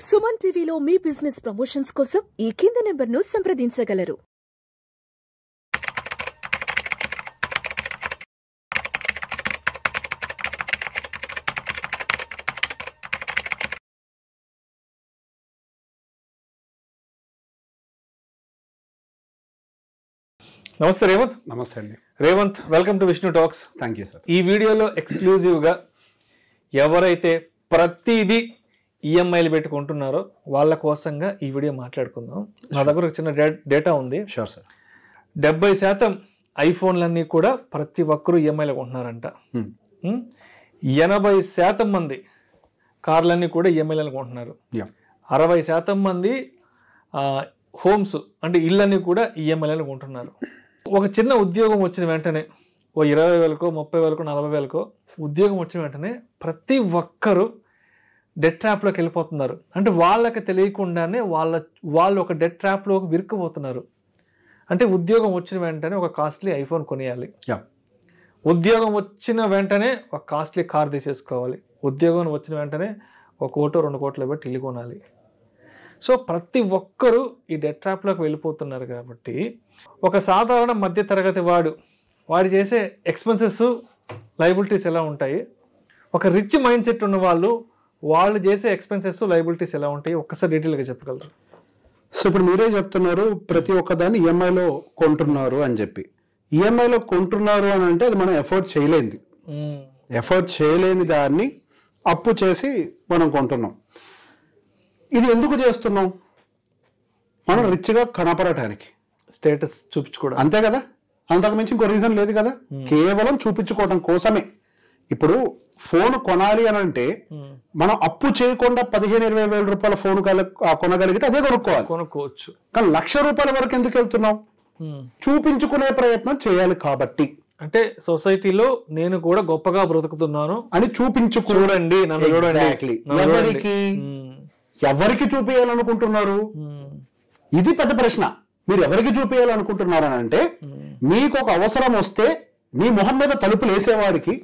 సుమన్ టీవీలో మీ business promotions కోసం ఈ కింది నెంబర్ను సంప్రదించగలరు. నమస్తే రేవంత్. నమస్తే అండి Revanth, welcome to Vishnu talks. Thank you sir. ఈ వీడియోలో ఎక్స్క్లూజివ్గా ఎవరైతే ప్రతిదీ ఈఎంఐలు పెట్టుకుంటున్నారో వాళ్ళ కోసంగా ఈ వీడియో మాట్లాడుకుందాం. నా దగ్గర ఒక చిన్న డేటా ఉంది. Sure sir. 70% ఐఫోన్లన్నీ కూడా ప్రతి ఒక్కరూ ఈఎంఐలు కొంటున్నారంట. 80% మంది కార్లన్నీ కూడా ఈఎంఐలు కొంటున్నారు. 60% మంది హోమ్స్ అంటే ఇళ్ళన్నీ కూడా ఈఎంఐలను కొంటున్నారు. ఒక చిన్న ఉద్యోగం వచ్చిన వెంటనే ఓ 20,000కో 30,000కో 40,000కో ఉద్యోగం వచ్చిన వెంటనే ప్రతి ఒక్కరూ డెట్ ట్రాప్లోకి వెళ్ళిపోతున్నారు. అంటే వాళ్ళకి తెలియకుండానే వాళ్ళు ఒక డెట్ ట్రాప్లోకి విరుక్కుపోతున్నారు. అంటే ఉద్యోగం వచ్చిన వెంటనే ఒక కాస్ట్లీ ఐఫోన్ కొనియాలి, ఉద్యోగం వచ్చిన వెంటనే ఒక కాస్ట్లీ కార్ తీసేసుకోవాలి, ఉద్యోగం వచ్చిన వెంటనే 1 కోటో 2 కోట్లు పెట్టి ఇల్లు కొనాలి. సో ప్రతి ఒక్కరూ ఈ డెట్ ట్రాప్లోకి వెళ్ళిపోతున్నారు. కాబట్టి ఒక సాధారణ మధ్యతరగతి వాడు చేసే ఎక్స్పెన్సెస్ లయబిలిటీస్ ఎలా ఉంటాయి, ఒక రిచ్ మైండ్ సెట్ ఉన్న వాళ్ళు చేసే ఎక్స్పెన్సెస్ లయబిలిటీస్ ఎలా ఉంటాయి, ఒక్కసారి డీటెయిల్గా చెప్పగలరు? సో ఇప్పుడు మీరే చెప్తున్నారు ప్రతి ఒక్కదాన్ని ఈఎంఐలో కొంటున్నారు అని చెప్పి. ఈఎంఐలో కొంటున్నారు అని అంటే అది మనం ఎఫర్ట్ చేయలేనిది. ఎఫర్ట్ చేయలేని దాన్ని అప్పు చేసి మనం కొంటున్నాం. ఇది ఎందుకు చేస్తున్నాం? మనం రిచ్గా కనపడటానికి, స్టేటస్ చూపించుకోవడం, అంతే కదా. అంతకు మించి ఇంకో రీజన్ లేదు కదా. కేవలం చూపించుకోవడం కోసమే. ఇప్పుడు ఫోన్ కొనాలి అని అంటే మనం అప్పు చేయకుండా 15-20 వేల రూపాయల ఫోన్ కొనగలిగితే అదే కొనుక్కోవచ్చు. కానీ ₹1,00,000 వరకు ఎందుకు వెళ్తున్నాం? చూపించుకునే ప్రయత్నం చేయాలి కాబట్టి. అంటే సొసైటీలో నేను కూడా గొప్పగా బ్రతుకుతున్నాను అని చూడండి. ఎవరికి చూపించాలనుకుంటున్నారు? ఇది పెద్ద ప్రశ్న. మీరు ఎవరికి చూపించాలనుకుంటున్నారు అని అంటే, మీకు ఒక అవసరం వస్తే నీ మొహం మీద తలుపులు వేసేవాడికి,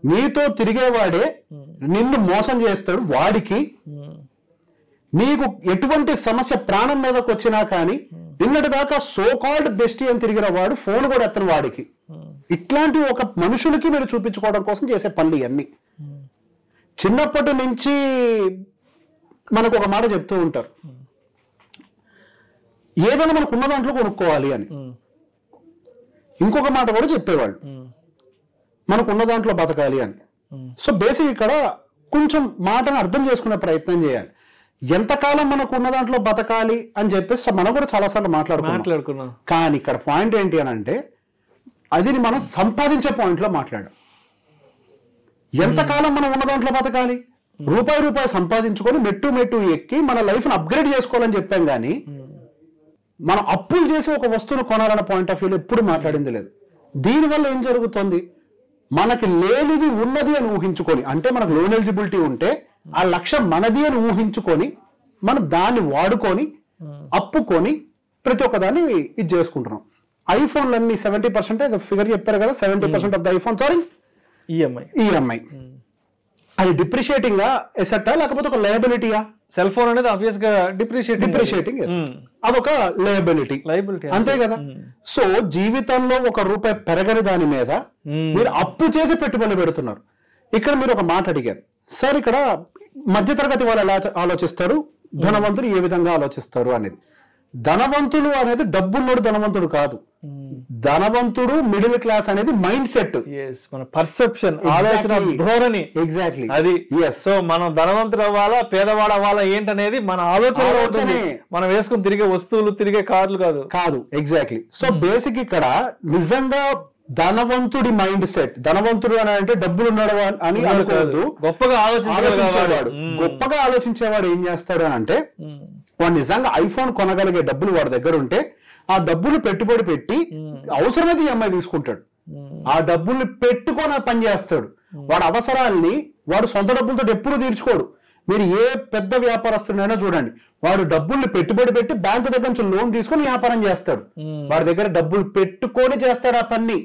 నీతో తిరిగేవాడే నిన్ను మోసం చేస్తాడు వాడికి, నీకు ఎటువంటి సమస్య ప్రాణం మీదకి వచ్చినా కానీ నిన్నటి దాకా సో కాల్డ్ బెస్టీ అని తిరిగిన వాడు ఫోన్ కూడా ఎత్తని వాడికి, ఇట్లాంటి ఒక మనుషులకి మీరు చూపించుకోవడం కోసం చేసే పనులు ఇవన్నీ. చిన్నప్పటి నుంచి మనకు ఒక మాట చెప్తూ ఉంటారు, ఏదైనా మనకు ఉన్న దాంట్లో కొనుక్కోవాలి అని. ఇంకొక మాట కూడా చెప్పేవాళ్ళు, మనకు ఉన్న దాంట్లో బతకాలి అని. సో బేసిక్ ఇక్కడ కొంచెం మాటను అర్థం చేసుకునే ప్రయత్నం చేయాలి. ఎంతకాలం మనకు ఉన్న దాంట్లో బతకాలి అని చెప్పేసి మనం కూడా చాలాసార్లు మాట్లాడుకున్నాం. కానీ ఇక్కడ పాయింట్ ఏంటి అని అంటే, అది మనం సంపాదించే పాయింట్లో మాట్లాడాం. ఎంతకాలం మనం ఉన్న దాంట్లో బతకాలి, రూపాయి సంపాదించుకొని మెట్టు ఎక్కి మన లైఫ్ని అప్గ్రేడ్ చేసుకోవాలని చెప్పాం. కానీ మనం అప్పులు చేసి ఒక వస్తువును కొనాలన్న పాయింట్ ఆఫ్ వ్యూలో ఎప్పుడు మాట్లాడింది లేదు. దీనివల్ల ఏం జరుగుతుంది? మనకి లేనిది ఉన్నది అని ఊహించుకొని, అంటే మనకు లోన్ ఎలిజిబిలిటీ ఉంటే ఆ లక్ష్యం మనది అని ఊహించుకొని మనం దాన్ని వాడుకొని అప్పుకొని ప్రతి ఒక్కదాన్ని ఇది చేసుకుంటున్నాం. ఐఫోన్లన్నీ 70% ఫిగర్ చెప్పారు కదా, 70% of the iPhones are EMI. అది డిప్రిషియేటింగా ఎసెట్టా లేకపోతే ఒక లయబిలిటీయా? సెల్ ఫోన్ అనేది ఆబ్వియస్ గా డిప్రిషియేటింగ్, అదొక లయబిలిటీ, అంతే కదా. సో జీవితంలో ₹1 పెరగని దాని మీద మీరు అప్పు చేసి పెట్టుబడి పెడుతున్నారు. ఇక్కడ మీరు ఒక మాట అడిగారు సార్, ఇక్కడ మధ్యతరగతి వాళ్ళు ఎలా ఆలోచిస్తారు, ధనవంతులు ఏ విధంగా ఆలోచిస్తారు అనేది. ధనవంతులు అనేది డబ్బున్నోడు ధనవంతుడు కాదు. ధనవంతుడు మిడిల్ క్లాస్ అనేది మైండ్ సెట్, మన పర్సెప్షన్, ఆలోచన ధోరణి. ఎగ్జాక్ట్లీ అది. సో మనం ధనవంతుడు అవ్వాలా పేదవాడు అవ్వాలా ఏంటనేది మన ఆలోచన. మనం వేసుకుని తిరిగే వస్తువులు, తిరిగే కార్లు కాదు. ఎగ్జాక్ట్లీ. సో బేసిక్ ఇక్కడ నిజంగా ధనవంతుడి మైండ్ సెట్, ధనవంతుడు అని అంటే డబ్బులు ఉన్నాడు అని అనుకోవద్దు. గొప్పగా ఆలోచించేవాడు ఏం చేస్తాడు అని అంటే, వాడు నిజంగా ఐఫోన్ కొనగలిగే డబ్బులు వాడి దగ్గర ఉంటే ఆ డబ్బులు పెట్టుబడి పెట్టి అవసరమైతే ఈఎంఐ తీసుకుంటాడు. ఆ డబ్బుల్ని పెట్టుకొని పని చేస్తాడు. వాడి అవసరాల్ని వాడు సొంత డబ్బులతో ఎప్పుడు తీర్చుకోడు. మీరు ఏ పెద్ద వ్యాపారస్తుడైనా చూడండి, వాడు డబ్బుల్ని పెట్టుబడి పెట్టి బ్యాంకు దగ్గర నుంచి లోన్ తీసుకొని వ్యాపారం చేస్తాడు. వాడి దగ్గర డబ్బులు పెట్టుకొని చేస్తాడు ఆ పని.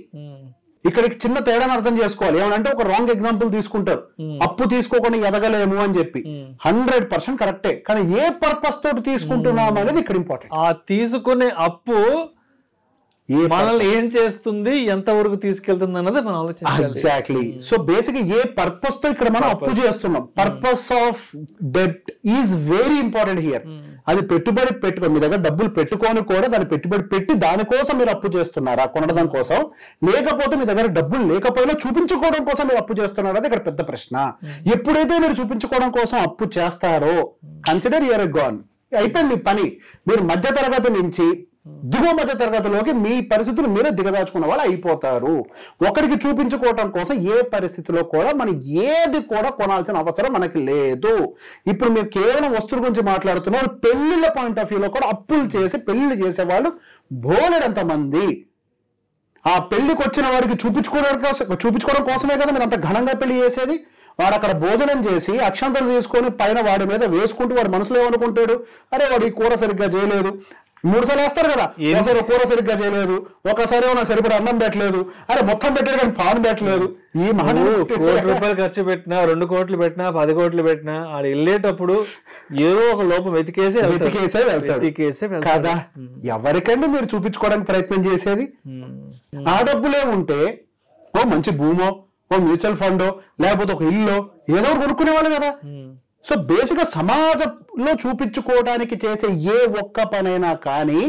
ఇక్కడికి చిన్న తేడాను అర్థం చేసుకోవాలి. ఏమంటే ఒక రాంగ్ ఎగ్జాంపుల్ తీసుకుంటారు, అప్పు తీసుకోకుండా ఎదగలేము అని చెప్పి. 100% కరెక్టే, కానీ ఏ పర్పస్ తోటి తీసుకుంటున్నాం అనేది ఇక్కడ ఇంపార్టెంట్. ఆ తీసుకునే అప్పు మనల్ని ఏం చేస్తుంది, ఎంత వరకు తీసుకెళ్తుంది అన్నది మనం ఆలోచించాలి. ఎగ్జాక్ట్లీ. సో బేసిక్ ఏ పర్పస్ తో ఇక్కడ మనం అప్పు చేస్తున్నాం, purpose of debt is very important here. అది పెట్టుబడి పెట్టుకో, మీ దగ్గర డబ్బులు పెట్టుకొని కూడా దాన్ని పెట్టుబడి పెట్టి దానికోసం మీరు అప్పు చేస్తున్నారా కొనడం కోసం, లేకపోతే మీ దగ్గర డబ్బులు లేకపోయినా చూపించుకోవడం కోసం మీరు అప్పు చేస్తున్నారా, అది ఇక్కడ పెద్ద ప్రశ్న. ఎప్పుడైతే మీరు చూపించుకోవడం కోసం అప్పు చేస్తారో కన్సిడర్ యువర్ గాన్, అయిపోయింది పని. మీరు మధ్య తరగతి నుంచి దిగువ మధ్య తరగతిలోకి మీ పరిస్థితులు మీరే దిగదాచుకున్న వాళ్ళు అయిపోతారు. ఒకరికి చూపించుకోవటం కోసం ఏ పరిస్థితిలో కూడా మనం ఏది కూడా కొనాల్సిన అవసరం మనకి లేదు. ఇప్పుడు మీరు కేవలం వస్తువుల గురించి మాట్లాడుతున్నారు, పెళ్లిళ్ళ పాయింట్ ఆఫ్ వ్యూలో కూడా అప్పులు చేసి పెళ్లిళ్ళు చేసేవాళ్ళు బోలెడంత మంది. ఆ పెళ్లికి వచ్చిన వాడికి చూపించుకోవడం కోసమే కదా మీరు అంత ఘనంగా పెళ్లి చేసేది. వాడు అక్కడ భోజనం చేసి అక్షంతలు తీసుకొని పైన వాడి మీద వేసుకుంటూ వాడు మనసులో ఏమనుకుంటాడు, అరే వాడు ఈ కూర సరిగ్గా చేయలేదు, 3 సార్లు వేస్తారు కదా, ఒకసారి కూర సరిగ్గా చేయలేదు, ఒకసారి నాకు సరిపడా అన్నం పెట్టలేదు, అరే మొత్తం పెట్టాడు కానీ పాన్ పెట్టలేదు. ఈ ₹1 కోటి ఖర్చు పెట్టినా, 2 కోట్లు పెట్టినా, 10 కోట్లు పెట్టినా, ఆడ వెళ్ళేటప్పుడు ఏదో ఒక లోపం వెతికేసే వెళ్తాడు కదా. ఎవరికండి మీరు చూపించుకోవడానికి ప్రయత్నం చేసేది? ఆ డబ్బులే ఉంటే ఓ మంచి భూమో, ఓ మ్యూచువల్ ఫండో, లేకపోతే ఒక ఇల్లు ఏదో కొనుక్కునేవాళ్ళు కదా. సో బేసిక్ గా సమాజంలో చూపించుకోవడానికి చేసే ఏ ఒక్క పనైనా కానీ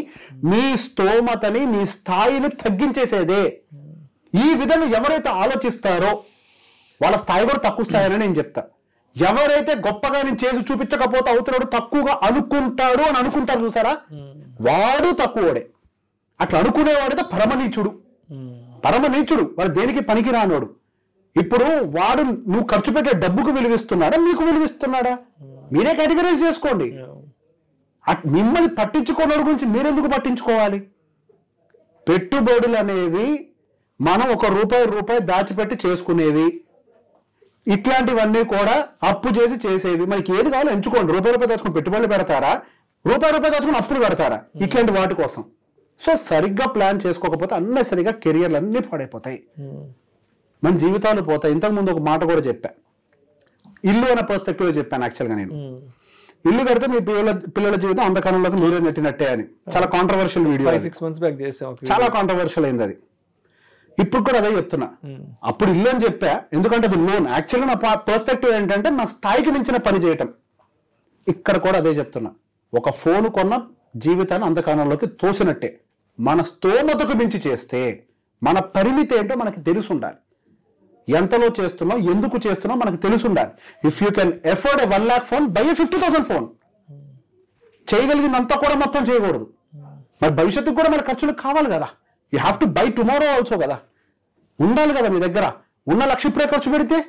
మీ స్తోమతని, మీ స్థాయిని తగ్గించేసేదే. ఈ విధంగా ఎవరైతే ఆలోచిస్తారో వాళ్ళ స్థాయి కూడా తక్కువ స్థాయి నేను చెప్తా. ఎవరైతే గొప్పగా నేను చేసి చూపించకపోతే అవుతున్నాడు తక్కువగా అనుకుంటాడు అని అనుకుంటారు చూసారా, వాడు తక్కువడే. అట్లా అనుకునేవాడైతే పరమనీచుడు, వాడు దేనికి పనికి రానోడు. ఇప్పుడు వాడు నువ్వు ఖర్చు పెట్టే డబ్బుకు విలువిస్తున్నాడా, మీకు విలువిస్తున్నాడా? మీరే కేటగరైజ్ చేసుకోండి. మిమ్మల్ని పట్టించుకోవడం గురించి మీరెందుకు పట్టించుకోవాలి? పెట్టుబడులు అనేవి మనం ₹1 దాచిపెట్టి చేసుకునేవి, ఇట్లాంటివన్నీ కూడా అప్పు చేసి చేసేవి. మనకి ఏది కావాలో ఎంచుకోండి. ₹1 దాచుకుని పెట్టుబడులు పెడతారా, ₹1 దాచుకుని అప్పులు పెడతారా, ఇట్లాంటి వాటి కోసం. సో సరిగ్గా ప్లాన్ చేసుకోకపోతే అన్నసరిగా కెరియర్లు అన్నీ పాడైపోతాయి, మన జీవితాలు పోతాయి. ఇంతకుముందు ఒక మాట కూడా చెప్పా, ఇల్లు అనే పర్స్పెక్టివ్ చెప్పాను. యాక్చువల్గా నేను ఇల్లు కడితే మీ పిల్లల జీవితం అంధకారంలోకి మీరే నెట్టినట్టే అని చాలా కాంట్రవర్షియల్ వీడియో, 6 months బ్యాక్ చేసాం, చాలా కాంట్రవర్షియల్ అయింది అది. ఇప్పుడు కూడా అదే చెప్తున్నా. అప్పుడు ఇల్లు అని చెప్పా ఎందుకంటే అది లోన్. యాక్చువల్గా నా పర్స్పెక్టివ్ ఏంటంటే నా స్థాయికి మించిన పని చేయటం. ఇక్కడ కూడా అదే చెప్తున్నా, ఒక ఫోన్ కొన్న జీవితాన్ని అంధకారంలోకి తోసినట్టే. మన స్తోమతకు మించి చేస్తే మన పరిమితి ఏంటో మనకి తెలిసి ఉండాలి. ఎంతలో చేస్తున్నాం, ఎందుకు చేస్తున్నాం మనకు తెలిసి ఉండాలి. If you can afford a 1 lakh phone, buy 50,000 phone. చేయగలిగిందంతా కూడా మొత్తం చేయకూడదు. మరి భవిష్యత్తుకు కూడా మన ఖర్చులు కావాలి కదా. You have to buy tomorrow also కదా. ఉండాలి కదా మీ దగ్గర. ఉన్న లక్ష ఇప్పుడే ఖర్చు పెడితే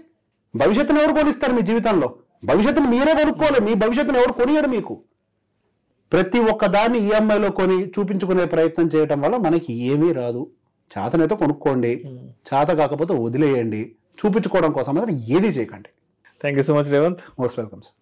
భవిష్యత్తును ఎవరు కొనిస్తారు? మీ జీవితంలో భవిష్యత్తును మీరే కొనుక్కోవాలి. మీ భవిష్యత్తును ఎవరు కొనియడు మీకు. ప్రతి ఒక్క దాన్ని ఈఎంఐలో కొని చూపించుకునే ప్రయత్నం చేయడం వల్ల మనకి ఏమీ రాదు. చేతనైతే కొనుక్కోండి, చేత కాకపోతే వదిలేయండి. చూపించుకోవడం కోసం ఏది చేయకండి. Thank you so much Revanth. Most welcome sir.